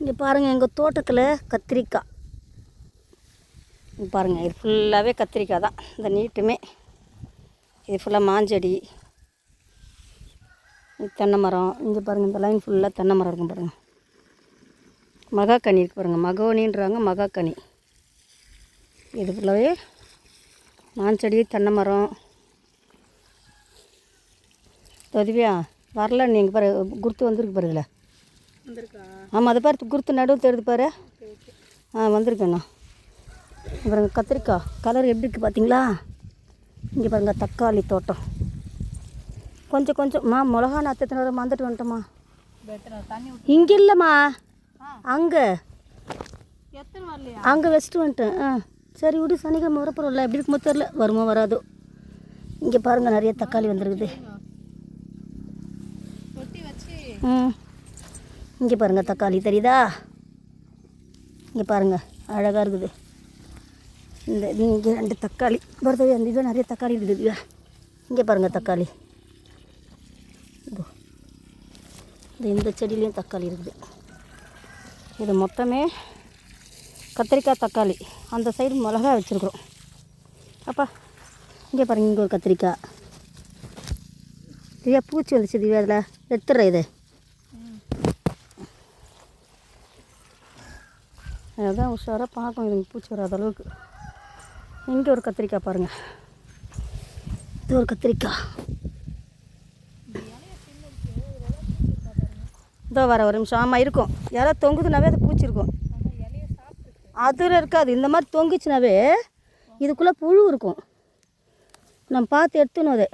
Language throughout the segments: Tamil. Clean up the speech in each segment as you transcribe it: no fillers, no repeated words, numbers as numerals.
இங்கே பாருங்கள் எங்கள் தோட்டத்தில் கத்திரிக்காய். இங்கே பாருங்கள், இது ஃபுல்லாகவே கத்திரிக்காய் தான். இந்த நீட்டுமே இது ஃபுல்லாக மாஞ்செடி, தென்னை மரம். இங்கே பாருங்கள், இந்த லைன் ஃபுல்லாக தென்னை மரம் இருக்கும் பாருங்கள். மகாக்கனி இருக்குது பாருங்கள், மகோனின்றாங்க, மகாக்கனி. இது ஃபுல்லாகவே மாஞ்செடி, தென்னை மரம். உதவியா வரல, நீங்கள் பாரு குருத்து வந்துருக்கு பாருங்கள. ஆமாம், அதை பாரு குருத்து நடுவு தெரியுது பாரு. வந்திருக்கேண்ணா. பாருங்க கத்திரிக்காய் கலர் எப்படி இருக்குது பார்த்தீங்களா? இங்கே பாருங்கள் தக்காளி தோட்டம். கொஞ்சம் கொஞ்சம்மா மிளகா நாற்று வர வந்துட்டு வந்துட்டோம்மா. இங்கே இல்லைம்மா, அங்கே அங்கே வச்சுட்டு வந்துட்டேன். சரி விடு, சனிக்கிழமை வரப்போகிறோம்ல, எப்படி இருக்குமோ தெரில, வருமோ வராதோ. இங்கே பாருங்கள் நிறைய தக்காளி வந்துருக்குது. இங்கே பாருங்கள் தக்காளி தெரியுதா? இங்கே பாருங்கள் அழகாக இருக்குது. இந்த இங்கே 2 தக்காளி வருது. அந்த இதுவும் நிறைய தக்காளி இருக்குது. இங்கே பாருங்கள் தக்காளி. இந்த செடியிலையும் தக்காளி இருக்குது. இது மொத்தமே கத்திரிக்காய் தக்காளி. அந்த சைடு மிளகா வச்சுருக்குறோம். அப்பா இங்கே பாருங்கள், இங்கே ஒரு கத்திரிக்காய். திவ்யா பூச்சி வந்துச்சு திவ்யா, அதில் எடுத்துடுற இது. அதுதான் உஷாராக பார்க்கும், இதுங்க பூச்சி வராத அளவுக்கு. இங்கே ஒரு கத்திரிக்காய் பாருங்கள், இது ஒரு கத்திரிக்காய். இதோ வர ஒரு நிமிஷம். ஆமாம் இருக்கும், யாராவது தொங்குதுனாவே அது பூச்சி இருக்கும். அதில் இருக்காது, இந்த மாதிரி தொங்குச்சுனாவே இதுக்குள்ளே புழு இருக்கும். நம்ம பார்த்து எடுத்துணும் அதை.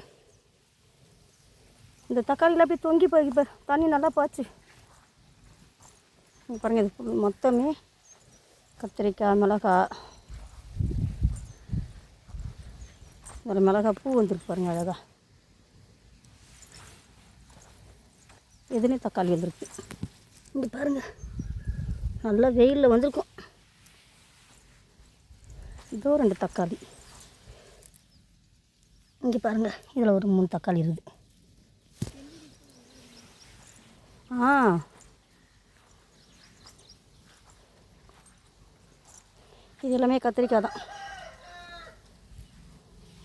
இந்த தக்காளியில் அப்படியே தொங்கி போய் தண்ணி நல்லா பாய்ச்சி பாருங்கள். இது மொத்தமே கத்திரிக்காய், மிளகாய். ஒரு மிளகாய் பூ வந்துருக்கு பாருங்கள் அழகா. எதுனே தக்காளி வந்துருக்கு. இங்கே பாருங்கள் நல்லா வெயிலில் வந்திருக்கும். இதோ 2 தக்காளி. இங்கே பாருங்கள், இதில் ஒரு 3 தக்காளி இருக்குது. இது எல்லாமே கத்திரிக்காய் தான்.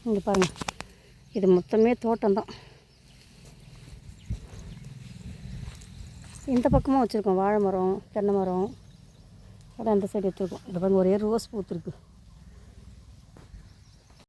இங்கே பாருங்கள், இது மொத்தமே தோட்டம்தான். இந்த பக்கமும் வச்சுருக்கோம் வாழை மரம், தென்னை மரம். அதான் அந்த சைடு வச்சுருக்கோம். இந்த பாருங்கள் ஒரே ரோஸ் பூத்துருக்கு.